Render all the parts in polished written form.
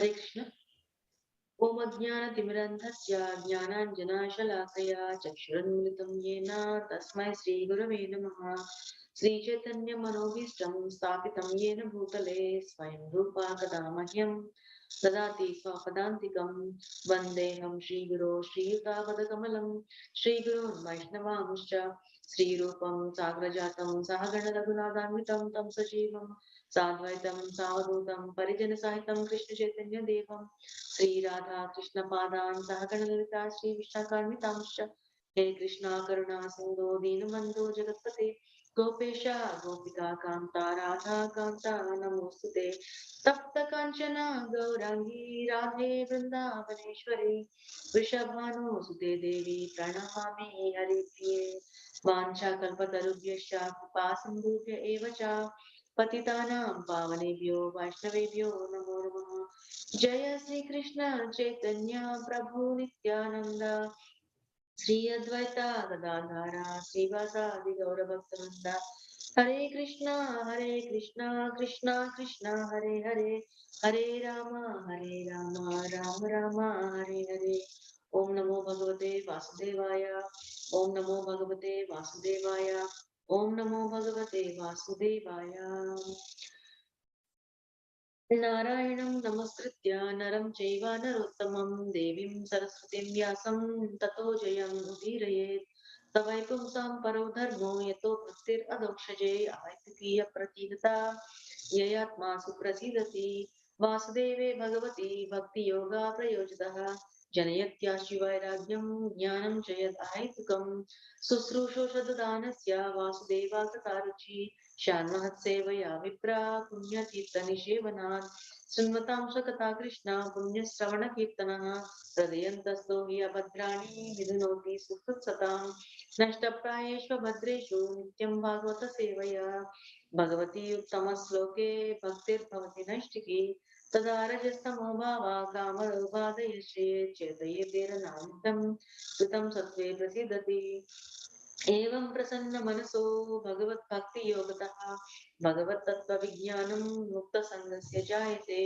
Hare Krishna. Om Ajnana-timirandhasya Jnananjana-shalakaya Chakshurunmilitam yena Tasmai Shri Gurave Namaha. Shri Chaitanya Manobhishtam Sthapitam yena Bhutale Swayam Rupa Kadamahyam Dadati Swapadantikam Vandeham Shri Guru Shri Yudhavadakamalam Shri Guru Vaishnavamuscha Shri Rupam Sagrajatam Sahagana Raghunadanvitam Tam Sajivam Sadvaitam Savadutam Parijana Sahitam Krishna Chaitanya Devam Sri Radha Krishna Padan Sahagana Lalita Sri Vishnakarmitamscha He Krishna Karuna Sindhu Deenabandhu Jagatpate Gopesha Gopika Kanta Radha Kanta Namostute Tapta Kanchana Gaurangi Radhe Vrindavaneshwari Vrishabhanu Sute Devi Pranamami Haripriye Vancha Kalpatarubhyascha Kripa Sindhubhya Evacha Patitanam Pavanebhyo Vaishnavebhyo Namo Namaha Jaya Sri Krishna Chaitanya Prabhu Nityananda Sri Advaita Gadadhara Srivasadi Gaura Bhaktavinda Hare Krishna Krishna Krishna Hare Hare Hare Rama Rama Rama Hare Hare Om Namo Bhagavate Vasudevaya Om Namo Bhagavate Vasudevaya Om Namo Bhagavate Vasudevaya नारायणं नमस्कृत्य नरं चैव नरोत्तमं देवीं सरस्वतीं व्यासं ततो जयं उदीरयेत् तवैपुंसां परो धर्मो यतो भक्तिरधोक्षजे आयतिकीयप्रतिहता ययात्मा सुप्रसीदति वासुदेवे भगवती भक्तियोगा प्रयोजितः जनयत्याशिवैराग्यं ज्ञानं च यदाहेतुकं शुश्रूषोषददानस्य वासुदेवाकृतारुचि शान्महत्सेवया विप्रा पुण्यतीर्थनिषेवनात् शृण्वतां सकता कृष्णा पुण्यश्रवणकीर्तनः हृदयन्तस्थो हि अभद्राणि विधुनोति सुहृत्सतां नष्टप्रायेष्व भद्रेषु नित्यं भागवत सेवया भगवती उत्तमश्लोके भक्तिर्भवति नैष्टिकी तदा रजस्तमो भावा कामरोपादयश्ये चेतयेतेरनामितं कृतं सत्त्वे प्रसीदति एवं प्रसन्न मनसो भगवद्भक्ति योगतः भगवत्तत्त्वविज्ञानं मुक्तसङ्गस्य जायते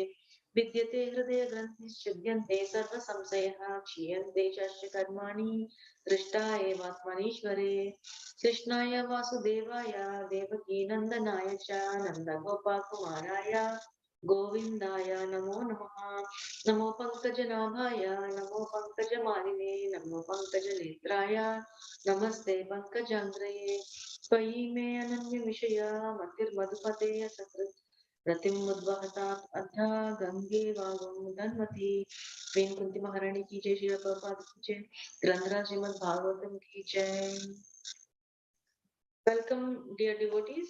विद्यते हृदय ग्रन्थिश्चिद्यन्ते सर्वसंशयः क्षीयन्ते च कर्माणि दृष्टा एवात्मनीश्वरे कृष्णाय वासुदेवाय देवकी नन्दनाय च नन्दगोपकुमाराय गोविन्दाय नमो नमः नमो पङ्कजनाभाय नमो पङ्कजमालिने नमो पङ्कजनेत्राय नमस्ते पंकजांग्रये त्वयि मे अनन्यविषया मतिर्मधुपते सकृत् रतिमुद्वहतात् अथा गंगे वागं धन्वती वें कुंती महारानी की जय, श्री प्रभुपाद की जय, ग्रंथराज श्रीमद् भागवतम की जय. Welcome dear devotees.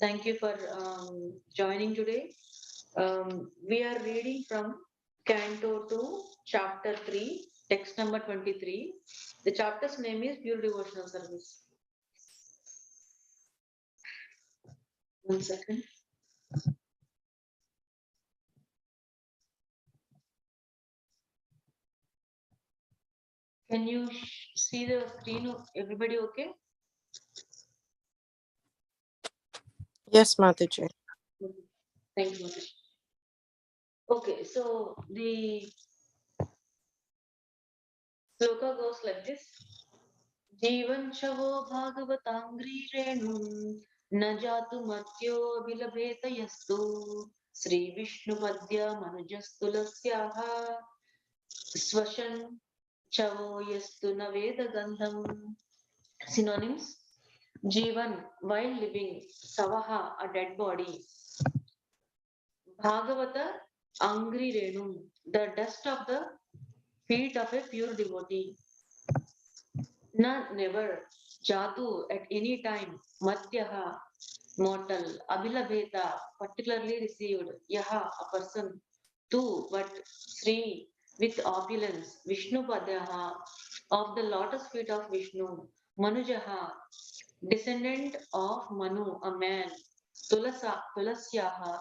Thank you for joining today. We are reading from Canto 2, Chapter 3, text number 23. The chapter's name is Pure Devotional Service. One second. Can you see the screen? Everybody okay? Yes, Mataji. Thank you. Okay, so the sloka goes like this. Jivan chavo bhagavatangri renum na jatu matyo vilabheta yastu Sri Vishnu padya manujastulasyaha swashan chavo yastu naveda gandham. Synonyms: Jivan, while living; Savaha, a dead body; Bhagavata, Angri Renum, the dust of the feet of a pure devotee; Na, never; Jatu, at any time; Matyaha, mortal; Abhilabheta, particularly received; Yaha, a person; Tu, but; Sri, with opulence; Vishnu Padyaha, of the lotus feet of Vishnu; Manujaha, descendant of Manu, a man; Tulasyaha,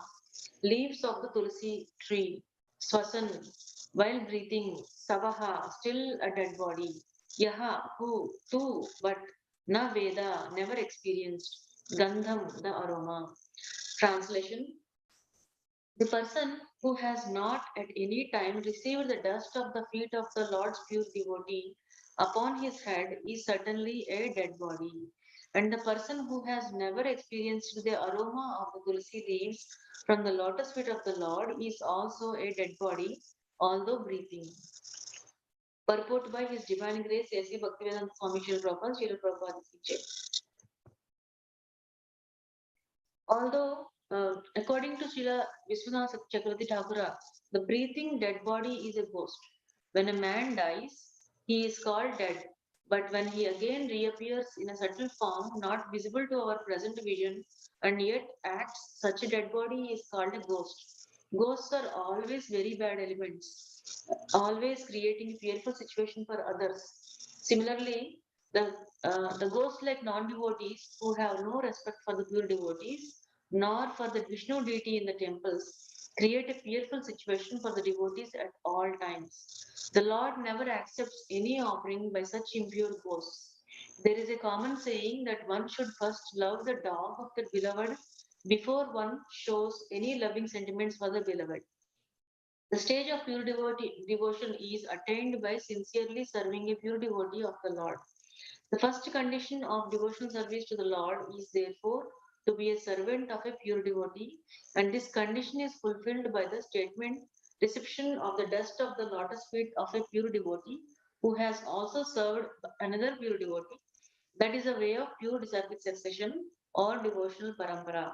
leaves of the Tulsi tree; Swasan, while breathing; Savaha, still a dead body; Yaha, who; Tu, but; Na Veda, never experienced; Gandham, the aroma. Translation: The person who has not at any time received the dust of the feet of the Lord's pure devotee upon his head is certainly a dead body. And the person who has never experienced the aroma of the tulsi leaves from the lotus feet of the Lord is also a dead body, although breathing. Purport by His Divine Grace, HG Bhakti Swami Srila Prabhupada, Srila Prabhupada Ki Jai. Although, according to Srila Vishwanath Chakravarti Thakura, the breathing dead body is a ghost. When a man dies, he is called dead. But when he again reappears in a subtle form, not visible to our present vision, and yet acts, such a dead body is called a ghost. Ghosts are always very bad elements, always creating a fearful situation for others. Similarly, the ghosts like non-devotees who have no respect for the pure devotees nor for the Vishnu deity in the temples, create a fearful situation for the devotees at all times. The Lord never accepts any offering by such impure ghosts. There is a common saying that one should first love the dog of the beloved before one shows any loving sentiments for the beloved. The stage of pure devotion is attained by sincerely serving a pure devotee of the Lord. The first condition of devotional service to the Lord is therefore to be a servant of a pure devotee, and this condition is fulfilled by the statement reception of the dust of the lotus feet of a pure devotee who has also served another pure devotee. That is a way of pure disciplic succession or devotional parampara.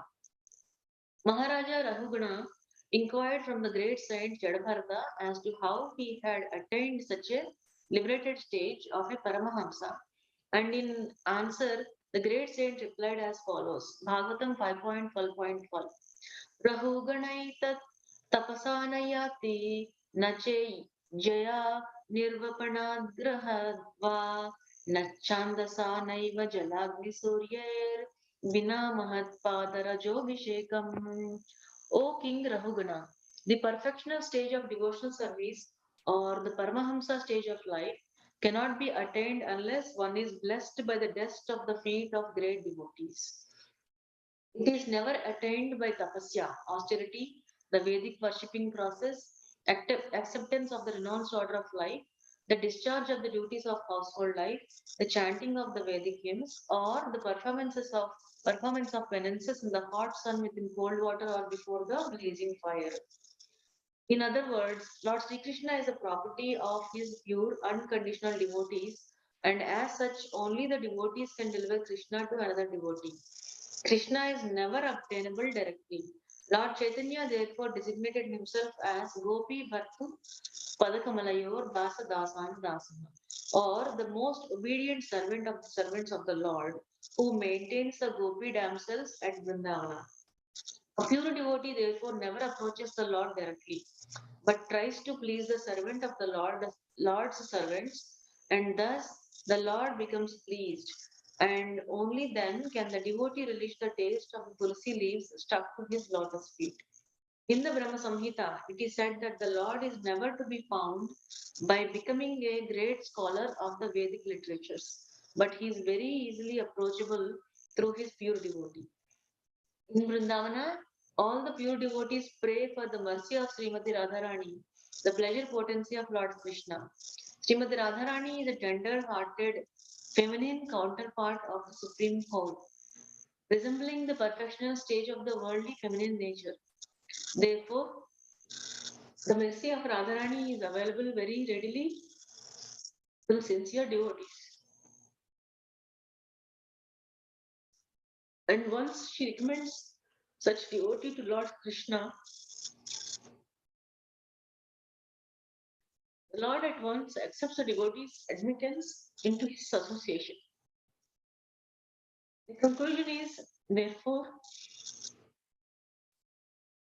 Maharaja Rahugana inquired from the great saint Jadabharata as to how he had attained such a liberated stage of a Paramahamsa. And in answer, the great saint replied as follows Bhagavatam 5.12.12 Rahuganaitat tapasanayati nache jaya nirvapanadgrahadva nachandasa naiva jalagni suryer vina mahatpadarajobhishekam. O King Rahugana, the perfectional stage of devotional service or the Paramahamsa stage of life cannot be attained unless one is blessed by the dust of the feet of great devotees. It is never attained by tapasya, austerity, the Vedic worshipping process, acceptance of the renounced order of life, the discharge of the duties of household life, the chanting of the Vedic hymns, or the performance of penances in the hot sun within cold water or before the blazing fire. In other words, Lord Sri Krishna is a property of his pure, unconditional devotees, and as such, only the devotees can deliver Krishna to another devotee. Krishna is never obtainable directly. Lord Chaitanya therefore designated himself as Gopi Bhartu Padakamalayur Dasa Dasan Dasana, or the most obedient servant of the servants of the Lord, who maintains the Gopi damsels at Vrindavana. A pure devotee therefore never approaches the Lord directly, but tries to please the servant of the Lord, the Lord's servants, and thus the Lord becomes pleased. And only then can the devotee relish the taste of the tulsi leaves stuck to his lotus feet. In the Brahma Samhita, it is said that the Lord is never to be found by becoming a great scholar of the Vedic literatures, but he is very easily approachable through his pure devotee. In Vrindavana, all the pure devotees pray for the mercy of Srimati Radharani, the pleasure potency of Lord Krishna. Srimati Radharani is a tender-hearted, feminine counterpart of the Supreme Court, resembling the perfectional stage of the worldly feminine nature. Therefore, the mercy of Radharani is available very readily to sincere devotees. And once she recommends such devotee to Lord Krishna, the Lord at once accepts the devotee's admittance into his association. The conclusion is, therefore,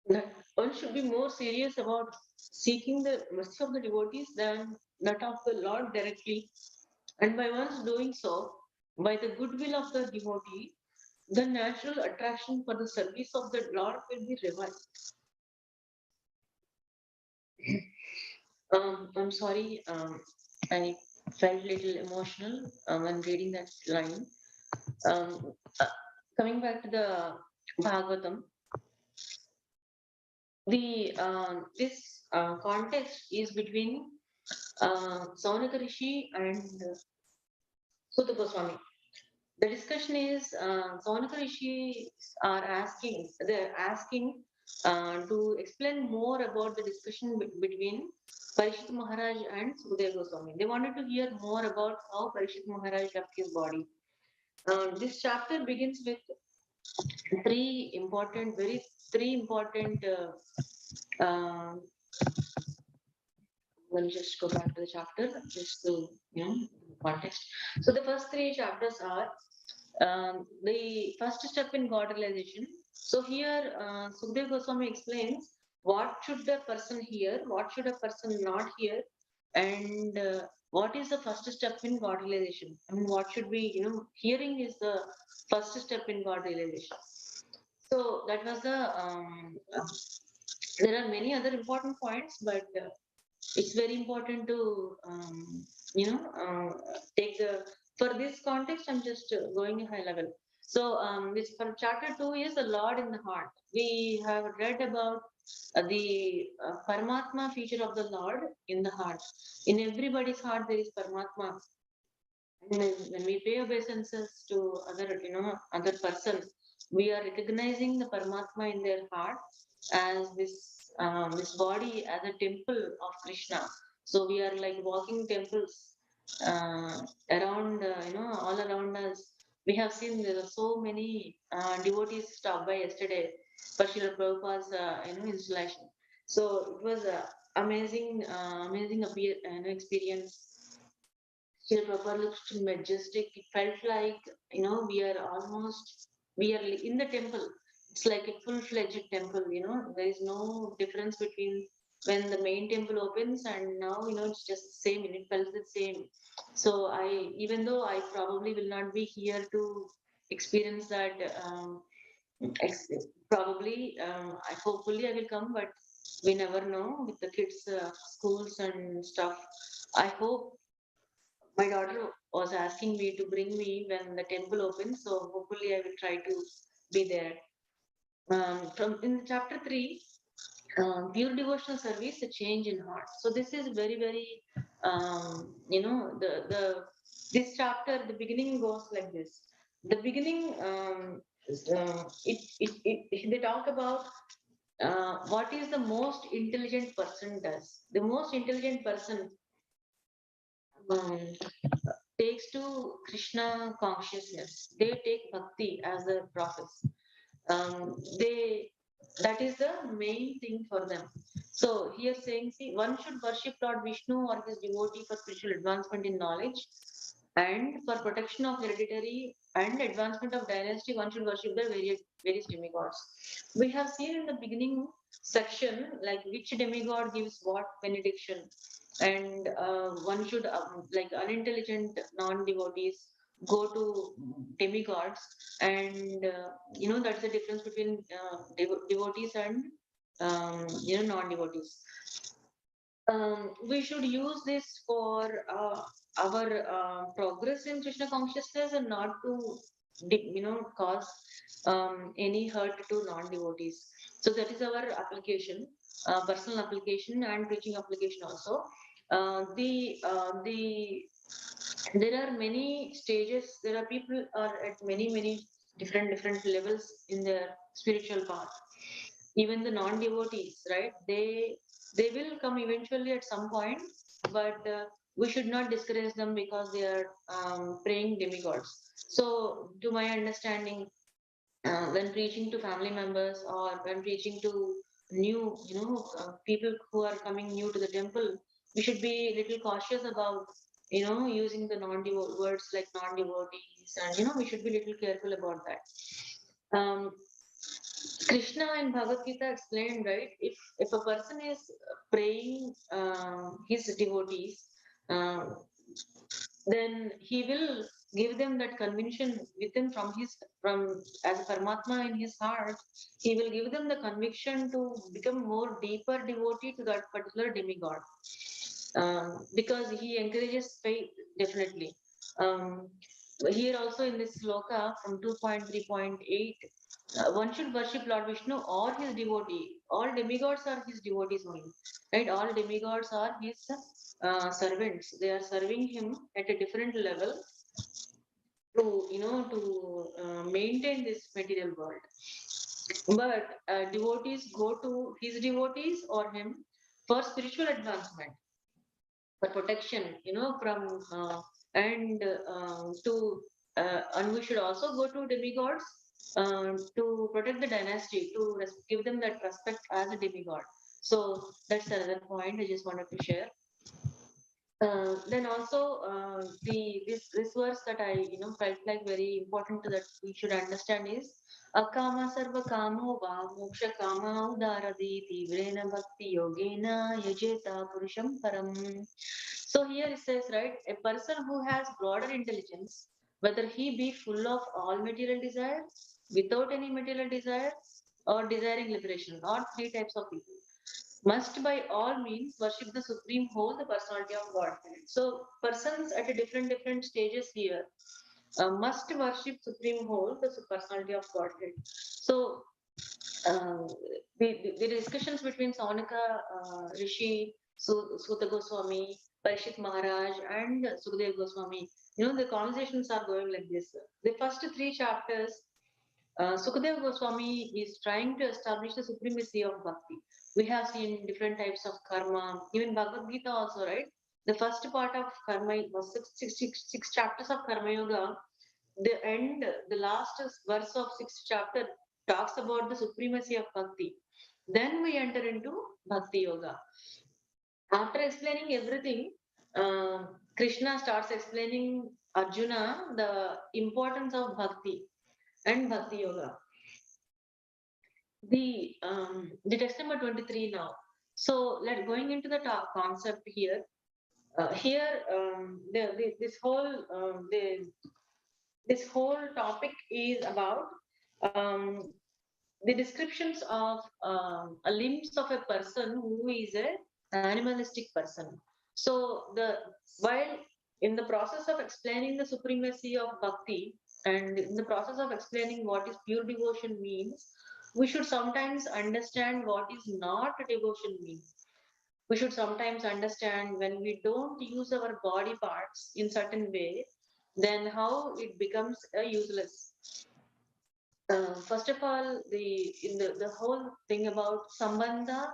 that one should be more serious about seeking the mercy of the devotees than that of the Lord directly. And by once doing so, by the goodwill of the devotee, the natural attraction for the service of the Lord will be revived. I'm sorry, I felt a little emotional when reading that line. Um, uh, Coming back to the Bhagavatam, This context is between Saunaka Rishi and Sutta Goswami. The discussion is Saunaka Rishi they're asking to explain more about the discussion between Parishit Maharaj and Sukadeva Goswami. They wanted to hear more about how Parishit Maharaj left his body. This chapter begins with three important. Uh, we'll just go back to the chapter just to context. So the first three chapters are the first step in God realization. So here, Sukadeva Goswami explains what should a person hear, what should a person not hear, and what is the first step in God realization. I mean, what should be, hearing is the first step in God realization. So that was there are many other important points, but it's very important to take the for this context. I'm just going a high level. So this for chapter 2 is the Lord in the heart. We have read about the Paramatma feature of the Lord in the heart. In everybody's heart there is Paramatma. And when we pay obeisances to other person, we are recognizing the Paramatma in their heart as this body as a temple of Krishna. So we are like walking temples around, all around us. We have seen there are so many devotees stopped by yesterday for Srila Prabhupada's installation. So it was amazing experience. Srila Prabhupada looks majestic. It felt like, we are in the temple. It's like a full-fledged temple. There is no difference between when the main temple opens and now, it's just the same. And it felt the same. So even though I probably will not be here to experience that, ex- probably, hopefully I will come, but we never know with the kids' schools and stuff. I hope my daughter was asking me to bring me when the temple opens, so hopefully I will try to be there. From in chapter 3, pure devotional service, a change in heart. So this is very very, the this chapter, the beginning goes like this. The beginning, they talk about what is the most intelligent person does. The most intelligent person um, takes to Krishna consciousness. They take bhakti as a process. They That is the main thing for them. So here saying, see, one should worship Lord Vishnu or his devotee for spiritual advancement in knowledge, and for protection of hereditary and advancement of dynasty, one should worship the various demigods. We have seen in the beginning section like which demigod gives what benediction, and one should, like unintelligent non-devotees go to demigods, and that's the difference between devotees and non-devotees. We should use this for our progress in Krishna consciousness, and not to cause any hurt to non-devotees. So that is our application, personal application and preaching application also. The There are many stages. There are people are at many different levels in their spiritual path. Even the non-devotees, right? They will come eventually at some point, but we should not discourage them because they are praying demigods. So to my understanding, when preaching to family members or when preaching to new people who are coming new to the temple, we should be a little cautious about using the words like non-devotees, and we should be a little careful about that. Krishna in Bhagavad Gita explained, right? If a person is praying his devotees, uh, then he will give them that conviction within from as a Paramatma in his heart. He will give them the conviction to become more deeper devotee to that particular demigod, because he encourages faith definitely. Here also in this sloka from 2.3.8, One should worship Lord Vishnu or his devotee. All demigods are his devotees only, right? All demigods are his servants. They are serving him at a different level to, maintain this material world. But devotees go to his devotees or him for spiritual advancement, for protection, from and to and we should also go to demigods to protect the dynasty, to give them that respect as a demigod. So that's another point I just wanted to share. Then also the this verse that I felt like very important that we should understand is akama sarva kamo va moksha kama udarati tivrena bhakti yogena yajeta purusham param. So here it says, right, a person who has broader intelligence, whether he be full of all material desire, without any material desire, or desiring liberation, not three types of people, must by all means worship the supreme whole, the personality of God. So persons at a different stages here must worship supreme whole, the personality of Godhead. So uh, the discussions between Saunaka Rishi, Suta Goswami, Parishit Maharaj, and Sukhdev Goswami, the conversations are going like this. The first three chapters, Sukadeva Goswami is trying to establish the supremacy of bhakti. We have seen different types of karma, even Bhagavad Gita also, right? The first part of karma was six chapters of Karma Yoga. The end, the last verse of sixth chapter talks about the supremacy of bhakti. Then we enter into Bhakti Yoga. After explaining everything, Krishna starts explaining Arjuna the importance of bhakti and Bhakti Yoga. The text number 23 now. So let going into the concept here. Here this whole topic is about um, the descriptions of a limbs of a person who is a animalistic person. So the while in the process of explaining the supremacy of bhakti and in the process of explaining what is pure devotion means, we should sometimes understand what is not devotion means. We should sometimes understand when we don't use our body parts in certain way, then how it becomes useless. First of all, the whole thing about sambandha,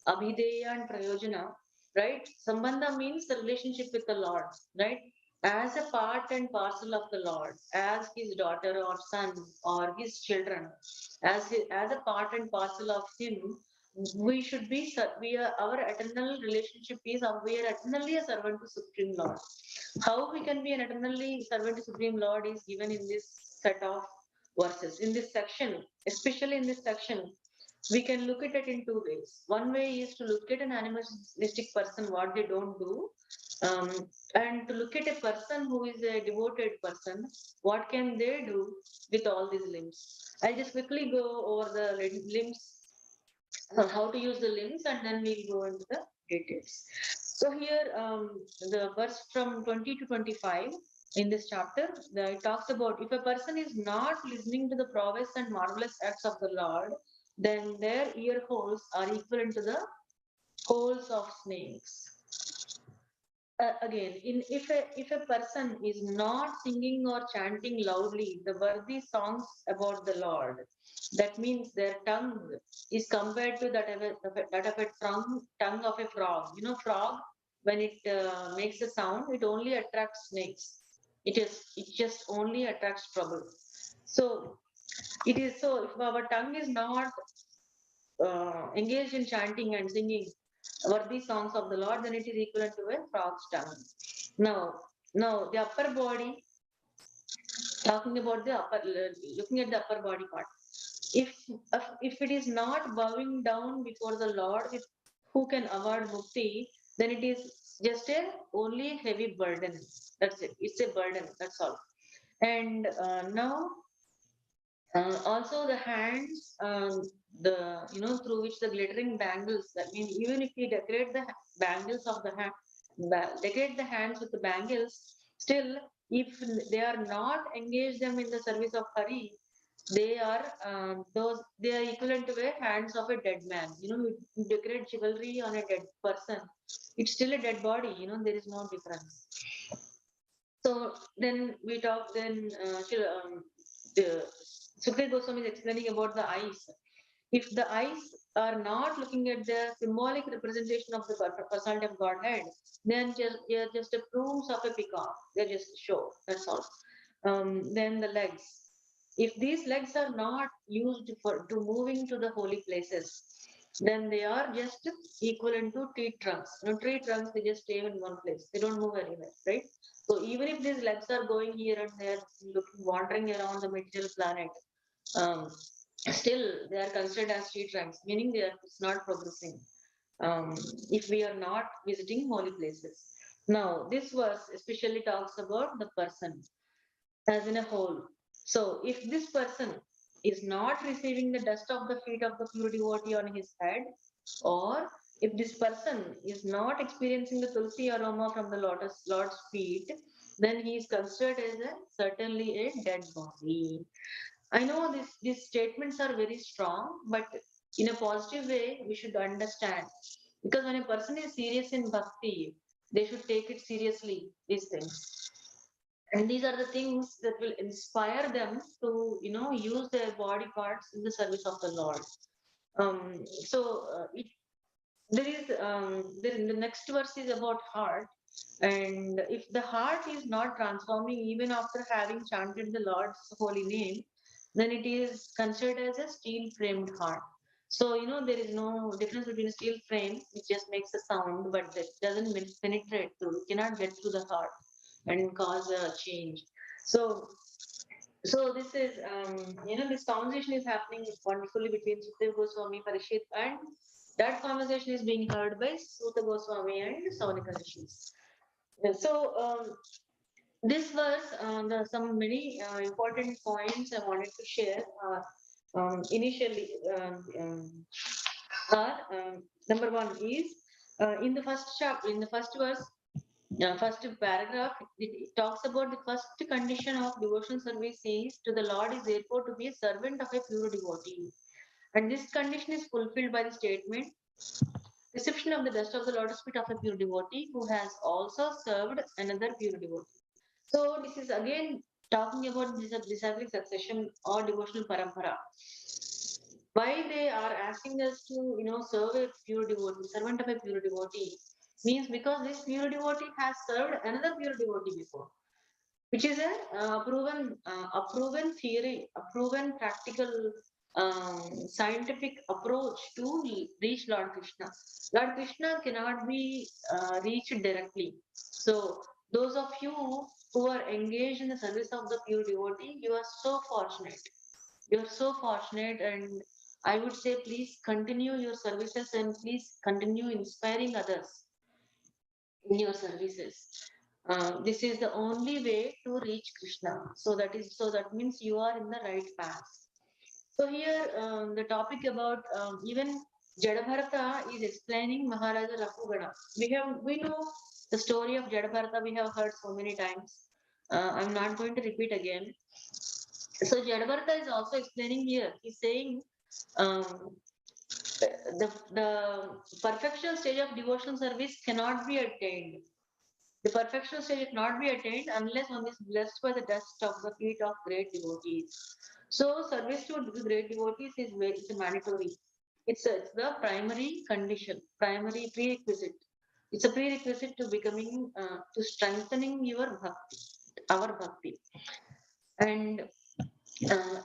abhideya, and prayojana, right? Sambandha means the relationship with the Lord, right? As a part and parcel of the Lord, as his daughter or son or his children, as a part and parcel of him, we should be we are our eternal relationship is we are eternally a servant to Supreme Lord. How we can be an eternally servant to Supreme Lord is given in this set of verses. In this section, especially in this section, we can look at it in two ways. One way is to look at an animalistic person, what they don't do, um, and to look at a person who is a devoted person, what can they do with all these limbs. I'll just quickly go over the limbs, how to use the limbs, and then we'll go into the details. So here, the verse from 20 to 25 in this chapter, it talks about if a person is not listening to the prowess and marvelous acts of the Lord, then their ear holes are equivalent to the holes of snakes. Again, if a person is not singing or chanting loudly the worthy songs about the Lord, that means their tongue is compared to that of a tongue of a frog. Frog, when it makes a sound, it only attracts snakes. It just only attracts trouble. So it is so if our tongue is not engaged in chanting and singing worthy songs of the Lord, then it is equivalent to a frog's tongue. Now, now the upper body, talking about the upper, looking at the upper body part. If it is not bowing down before the Lord, who can award mukti, then it is just a only heavy burden. That's it. It's a burden. That's all. And now also the hands, the through which the glittering bangles. That means even if we decorate the bangles of the hand, decorate the hands with the bangles, still if they are not engaged them in the service of Hari, They are they are equivalent to a hands of a dead man. You decorate jewelry on a dead person, it's still a dead body. There is no difference. So then we talk. Then the Sukrit Goswami is explaining about the eyes. If the eyes are not looking at the symbolic representation of the personality of Godhead, then they're just a plumes of a peacock. They're just show. That's all. Then the legs. If these legs are not used for to moving to the holy places, then they are just equivalent to tree trunks. Tree trunks, they just stay in one place. They don't move anywhere, right? So even if these legs are going here and there, looking, wandering around the material planet, um, still they are considered as tree trunks, meaning it's not progressing. Um, if we are not visiting holy places. Now, this verse especially talks about the person as in a whole. So, if this person is not receiving the dust of the feet of the pure devotee on his head, or if this person is not experiencing the tulsi aroma from the Lord's feet, then he is considered as certainly a dead body. I know these statements are very strong, but in a positive way, we should understand. Because when a person is serious in bhakti, they should take it seriously, these things. And these are the things that will inspire them to, use their body parts in the service of the Lord. There is the next verse is about heart, and if the heart is not transforming even after having chanted the Lord's holy name, then it is considered as a steel framed heart. So there is no difference between a steel frame, it just makes a sound, but that doesn't penetrate through, it cannot get through the heart and cause a change. So so this is this conversation is happening wonderfully between Sukhdev Goswami, Parishit, and that conversation is being heard by Suta Goswami and Saunika Rishis. So this was some many important points I wanted to share. Initially, number one is in the first chapter, in the first verse, first paragraph, it talks about the first condition of devotional service is to the Lord is therefore to be a servant of a pure devotee. And this condition is fulfilled by the statement, reception of the dust of the lotus feet of a pure devotee who has also served another pure devotee. So this is again talking about this disciplic succession or devotional parampara. Why they are asking us to, serve a pure devotee, servant of a pure devotee, means because this pure devotee has served another pure devotee before, which is a proven theory, a proven practical scientific approach to reach Lord Krishna. Lord Krishna cannot be reached directly. So those of you who are engaged in the service of the pure devotee, you are so fortunate. You are so fortunate, and I would say, please continue your services and please continue inspiring others in your services. This is the only way to reach Krishna. So that means you are in the right path. So here the topic about even Jadabharata is explaining Maharaja Rakugana. We know the story of Jadabharata. We have heard so many times. I'm not going to repeat again. So Jadabharata is also explaining here. He's saying um, the perfection stage of devotional service cannot be attained. The perfection stage cannot be attained unless one is blessed by the dust of the feet of great devotees. So, service to the great devotees is it's a mandatory. It's the primary condition, primary prerequisite. It's a prerequisite to becoming, to strengthening your bhakti, our bhakti. And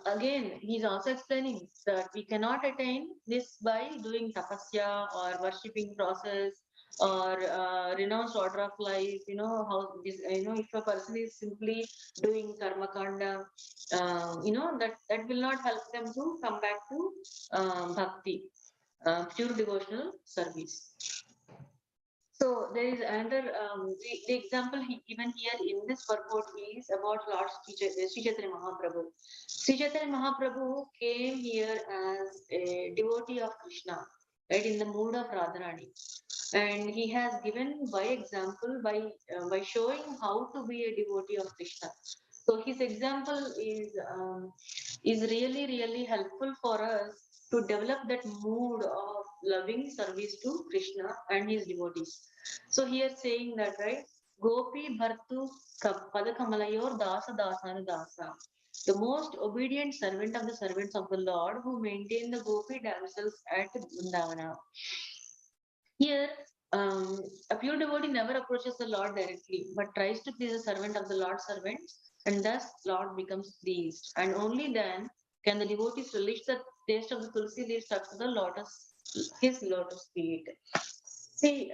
again, he's also explaining that we cannot attain this by doing tapasya or worshipping process or renounced order of life. If a person is simply doing karma kanda, that will not help them to come back to bhakti, pure devotional service. So there is another the example given here in this purport is about Lord Sri Chaitanya Mahaprabhu. Sri Chaitanya Mahaprabhu came here as a devotee of Krishna, right, in the mood of Radharani, and he has given by example by showing how to be a devotee of Krishna. So his example is really, really helpful for us to develop that mood of loving service to Krishna and his devotees. So here saying that, right? Gopi Bhartu Padakamalayur Dasa Dasana Dasa. The most obedient servant of the servants of the Lord who maintain the Gopi damsels at Vrindavana. Here, a pure devotee never approaches the Lord directly, but tries to please the servant of the Lord's servants, and thus Lord becomes pleased. And only then can the devotees relish the taste of the tulsi leaves stuck to the lotus, his lotus feet. See,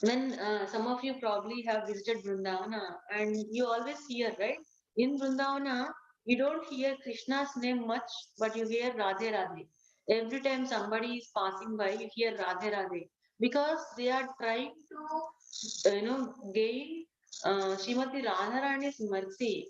when some of you probably have visited Vrindavana, and you always hear, right? In Vrindavana, you don't hear Krishna's name much, but you hear Radhe Radhe. Every time somebody is passing by, you hear Radhe Radhe because they are trying to, gain Srimati Radharani's mercy.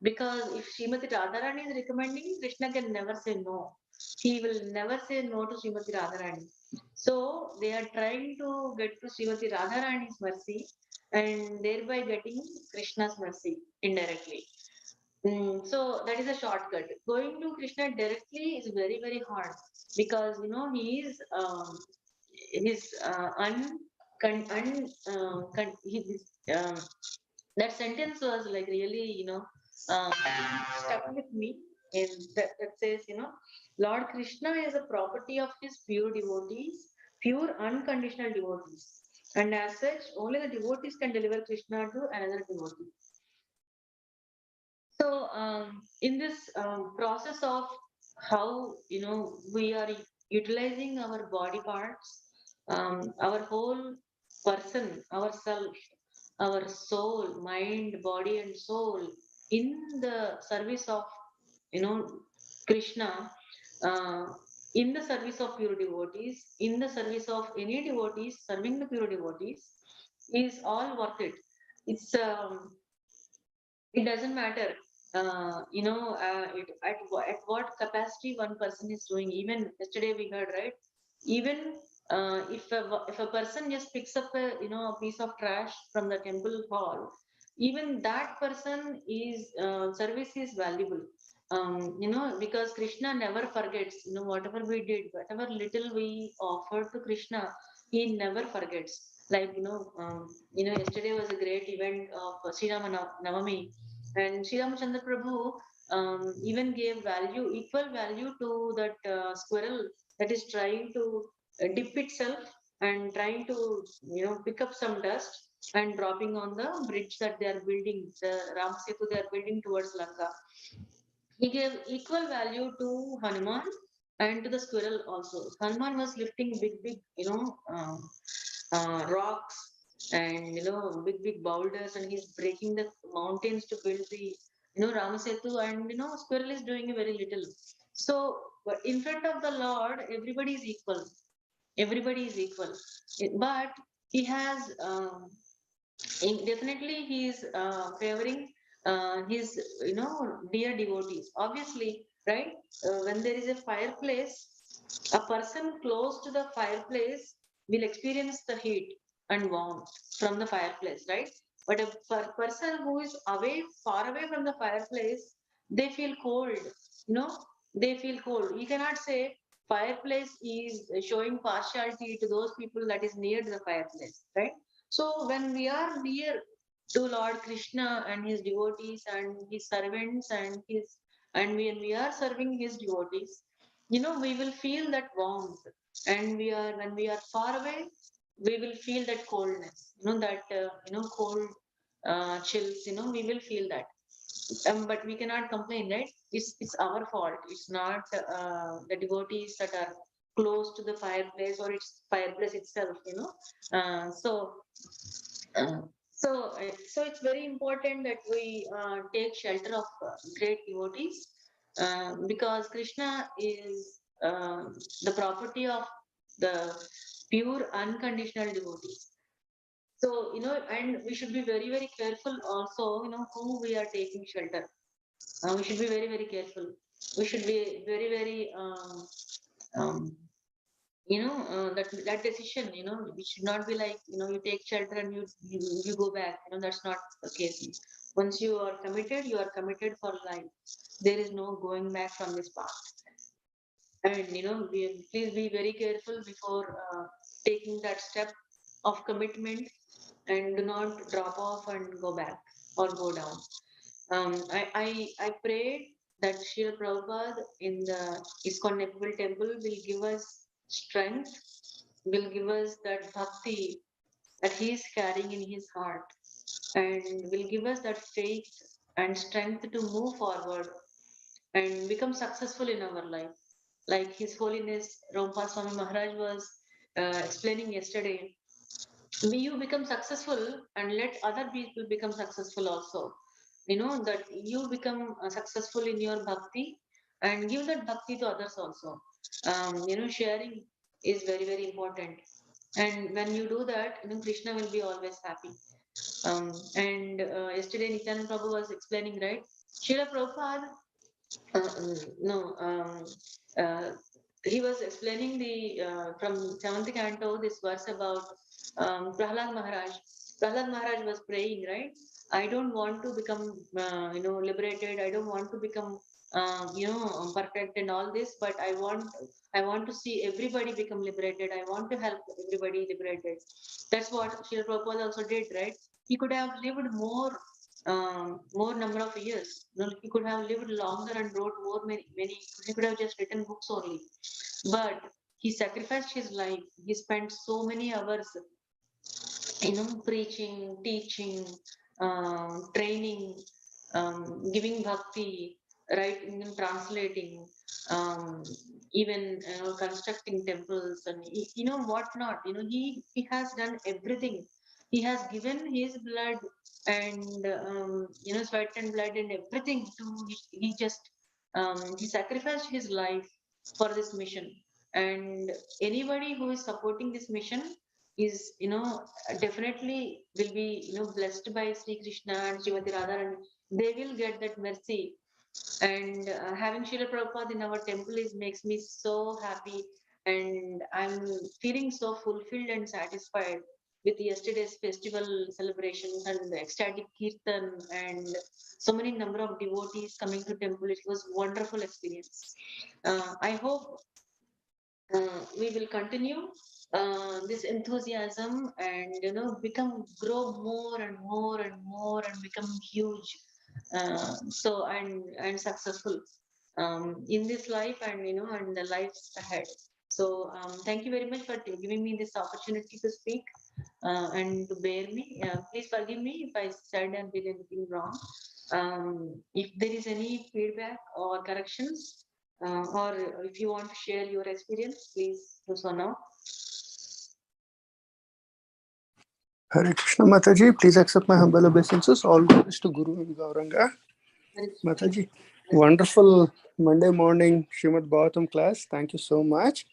Because if Srimati Radharani is recommending, Krishna can never say no. He will never say no to Srimati Radharani. So they are trying to get to Srimati Radharani's mercy and thereby getting Krishna's mercy indirectly. So that is a shortcut. Going to Krishna directly is very, very hard because he is his his, that sentence was like really um, stuck with me. And that says, Lord Krishna is a property of his pure devotees, pure unconditional devotees, and as such only the devotees can deliver Krishna to another devotee. So in this process of how we are utilizing our body parts, our whole person, ourself, our soul, mind, body, and soul in the service of Krishna, uh, in the service of pure devotees, in the service of any devotees, serving the pure devotees is all worth it. It's it doesn't matter at what capacity one person is doing. Even yesterday we heard, right? Even if a person just picks up a piece of trash from the temple hall, even that person is service is valuable. Because Krishna never forgets. Whatever we did, whatever little we offered to Krishna, he never forgets. Like yesterday was a great event of Sri Rama Navami, and Sri Ramachandra Prabhu even gave equal value to that squirrel that is trying to dip itself and trying to, pick up some dust and dropping on the bridge that they are building, the Ram Setu they are building towards Lanka. He gave equal value to Hanuman and to the squirrel also. Hanuman was lifting big, big, rocks and big boulders, and he's breaking the mountains to build the Ramasetu, and squirrel is doing a very little. So but in front of the Lord everybody is equal. Everybody is equal. But he has definitely he is favoring his dear devotees, obviously, right? When there is a fireplace, a person close to the fireplace will experience the heat and warmth from the fireplace, right? But a person who is far away from the fireplace, they feel cold. You know, they feel cold. You cannot say fireplace is showing partiality to those people that is near to the fireplace, right? So when we are near to Lord Krishna and his devotees and his servants and when we are serving his devotees, we will feel that warmth. And when we are far away, we will feel that coldness. That cold chills. We will feel that. But we cannot complain, right? It's our fault. It's not the devotees that are close to the fireplace or it's fireplace itself. Uh, so it's very important that we take shelter of great devotees, because Krishna is the property of the pure unconditional devotees. So and we should be very, very careful also. Who we are taking shelter. We should be very, very careful. We should be very, very um, that decision, it should not be like you take shelter and you go back. That's not the case. Once you are committed for life. There is no going back from this path. And please be very careful before taking that step of commitment, and do not drop off and go back or go down. I prayed that Srila Prabhupada in the ISKCON Nepal temple will give us strength, will give us that bhakti that he is carrying in his heart, and will give us that faith and strength to move forward and become successful in our life. Like His Holiness Rompa Swami Maharaj was explaining yesterday, may you become successful and let other people become successful also. That you become successful in your bhakti and give that bhakti to others also. Sharing is very, very important. And when you do that, Krishna will be always happy. And yesterday Nityananda Prabhu was explaining, right? Srila Prabhupada, no, uh, he was explaining the from seventh canto this verse about Prahlad Maharaj. Prahlad Maharaj was praying, right? I don't want to become, liberated. I don't want to become, perfect and all this, but I want to see everybody become liberated. I want to help everybody liberated. That's what Srila Prabhupada also did, right? He could have lived more number of years. He could have lived longer and wrote more many. He could have just written books only, but he sacrificed his life. He spent so many hours, preaching, teaching, training, giving bhakti, writing and translating, um, even constructing temples, and what not. He has done everything. He has given his blood and sweat and blood and everything to. He just he sacrificed his life for this mission. And anybody who is supporting this mission is definitely will be blessed by Sri Krishna and Srimati Radha, and they will get that mercy. And having Srila Prabhupada in our temple is makes me so happy, and I'm feeling so fulfilled and satisfied with yesterday's festival celebrations and the ecstatic kirtan and so many number of devotees coming to temple. It was wonderful experience. I hope we will continue this enthusiasm, and become grow more and more and more and become huge, so and successful in this life, and and the lives ahead. So thank you very much for giving me this opportunity to speak, and to bear me. Please forgive me if I said and did anything wrong. If there is any feedback or corrections, or if you want to share your experience, please do so now. Hare Krishna Mataji, please accept my humble obeisances. All glories to Guru and Gauranga. Mataji, wonderful Monday morning Srimad Bhagavatam class. Thank you so much.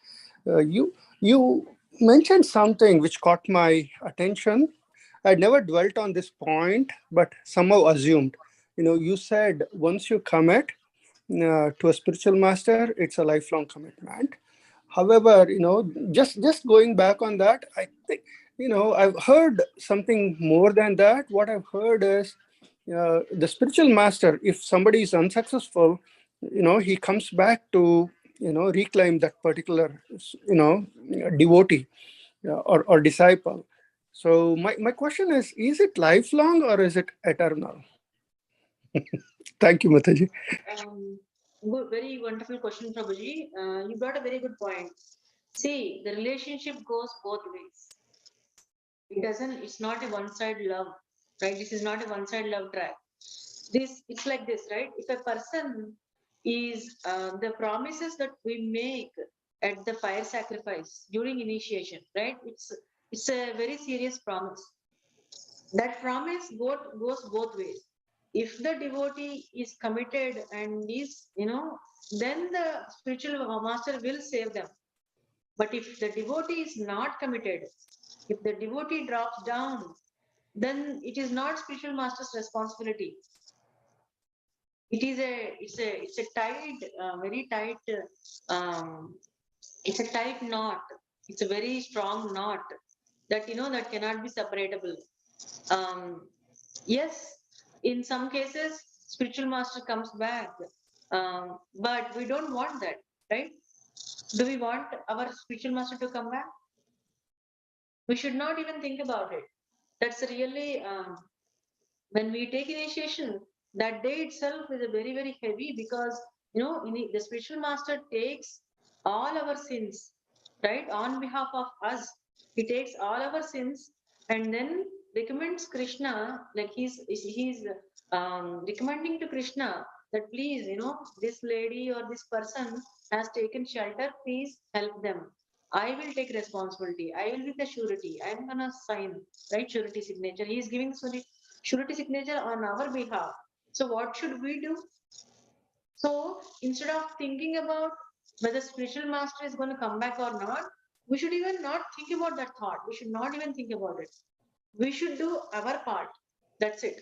You mentioned something which caught my attention. I never dwelt on this point, but somehow assumed. You said once you commit to a spiritual master, it's a lifelong commitment. However, just going back on that, I think, I've heard something more than that. What I've heard is the spiritual master, if somebody is unsuccessful, he comes back to, reclaim that particular, devotee or disciple. So my question is it lifelong or is it eternal? Thank you, Mataji. Good, very wonderful question, Prabhuji. You got a very good point. See, the relationship goes both ways. It's not a one-side love, right? This is not a one-side love track. It's like this, right? If a person is the promises that we make at the fire sacrifice during initiation, right? It's a very serious promise. That promise goes both ways. If the devotee is committed and is, then the spiritual master will save them. But if the devotee is not committed, if the devotee drops down, then it is not spiritual master's responsibility. It's a tight, very tight, it's a tight knot. It's a very strong knot that that cannot be separatable. um, yes, In some cases, spiritual master comes back, but we don't want that, right? Do we want our spiritual master to come back? We should not even think about it. That's really when we take initiation, that day itself is a very, very heavy, because the spiritual master takes all our sins, right, on behalf of us. He takes all our sins and then recommends Krishna, like he's recommending to Krishna that please, this lady or this person has taken shelter, please help them. I will take responsibility. I will be the surety. I'm gonna sign, right? Surety signature. He is giving surety signature on our behalf. So what should we do? So instead of thinking about whether spiritual master is going to come back or not, we should even not think about that thought. We should not even think about it. We should do our part. That's it.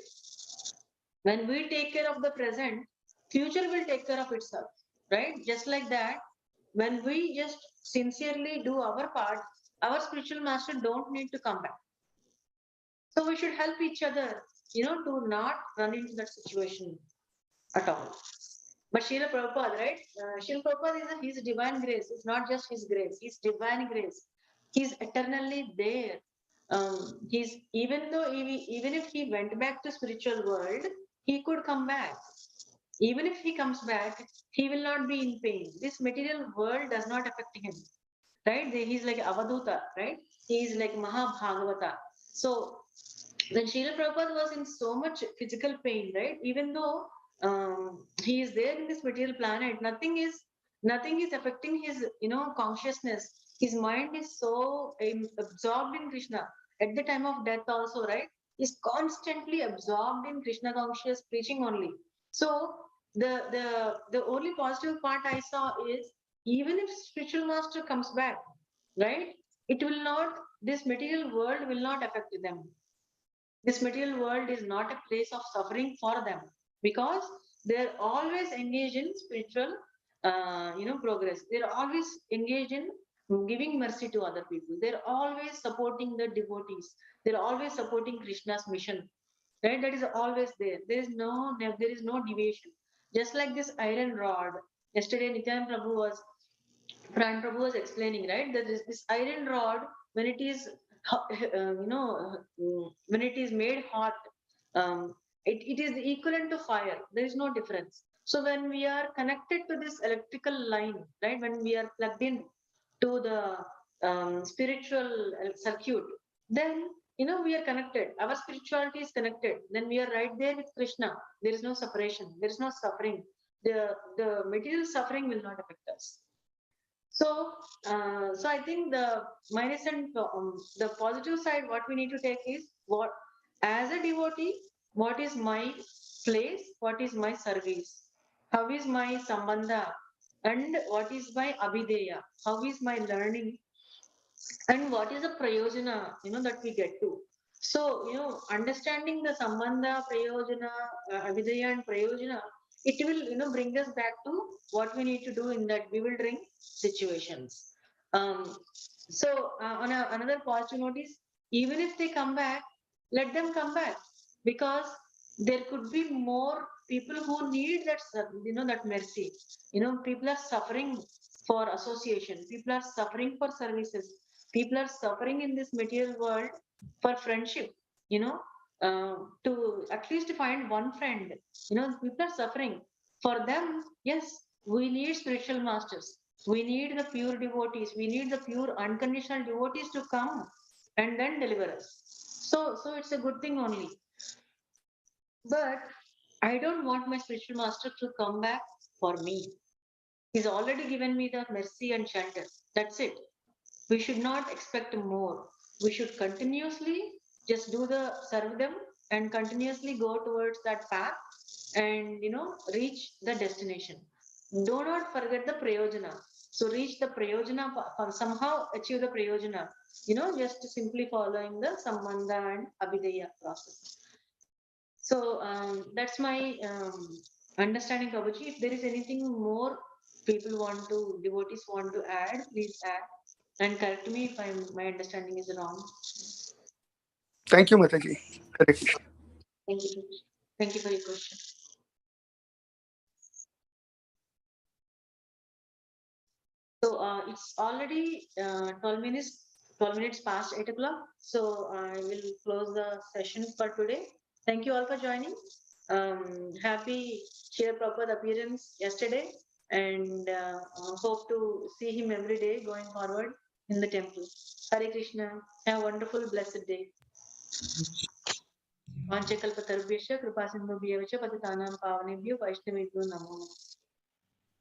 When we take care of the present, future will take care of itself, right? Just like that, when we just sincerely do our part, our spiritual master don't need to come back. So we should help each other, to not run into that situation at all. But Srila Prabhupada, right? Srila Prabhupada is his divine grace. It's not just his grace, his divine grace. He's eternally there. He's even if he went back to spiritual world, he could come back. Even if he comes back, he will not be in pain. This material world does not affect him, right? He's like Avaduta, right? He is like Mahabhagavata. So when Srila Prabhupada was in so much physical pain, right? Even though he is there in this material planet, nothing is affecting his consciousness. His mind is so absorbed in Krishna. At the time of death also, right? He's constantly absorbed in Krishna conscious preaching only. So the only positive part I saw is, even if spiritual master comes back, right? It will not, this material world will not affect them. This material world is not a place of suffering for them, because they're always engaged in spiritual progress. They're always engaged in giving mercy to other people. They're always supporting the devotees. They're always supporting Krishna's mission, right? That is always there. There is no deviation. Just like this iron rod, yesterday Nityan Pran Prabhu was explaining, right, that this iron rod, when it is, when it is made hot, it is equivalent to fire. There is no difference. So when we are connected to this electrical line, right, when we are plugged in to the spiritual circuit, then we are connected. Our spirituality is connected. Then we are right there with Krishna. There is no separation. There is no suffering. The material suffering will not affect us. So I think the minus and the positive side, what we need to take is, what, as a devotee, what is my place, what is my service, how is my sambandha, and what is my abhideya, how is my learning, and what is the prayojana, that we get to. So, understanding the sambandha, prayojana, abhideya, and prayojana, it will, bring us back to what we need to do in that bewildering situations. Another positive note is, even if they come back, let them come back, because there could be more people who need that, that mercy. People are suffering for association. People are suffering for services. People are suffering in this material world for friendship. You know, to at least find one friend. People are suffering. For them, yes, we need spiritual masters. We need the pure devotees. We need the pure unconditional devotees to come and then deliver us. So it's a good thing only. But I don't want my spiritual master to come back for me. He's already given me the mercy and shelter. That's it. We should not expect more. We should continuously just serve them and continuously go towards that path and reach the destination. Do not forget the prayojana. So reach the prayojana, somehow achieve the prayojana, just simply following the sambandha and abhideya process. So that's my understanding, Prabhuji. If there is anything more devotees want to add, please add. And correct me if my understanding is wrong. Thank you, Mataji. Hare Krishna. Thank you. Thank you for your question. So it's already 12 minutes past 8 o'clock. So I will close the session for today. Thank you all for joining. Happy Shri Prabhupada appearance yesterday, and hope to see him every day going forward in the temple. Hare Krishna. Have a wonderful, blessed day. वाञ्छकल्पतरुभ्यश्च कृपासिन्धुभ्यश्च पतितानां पावनेभ्यो वैष्णवेभ्यो नमो नमः.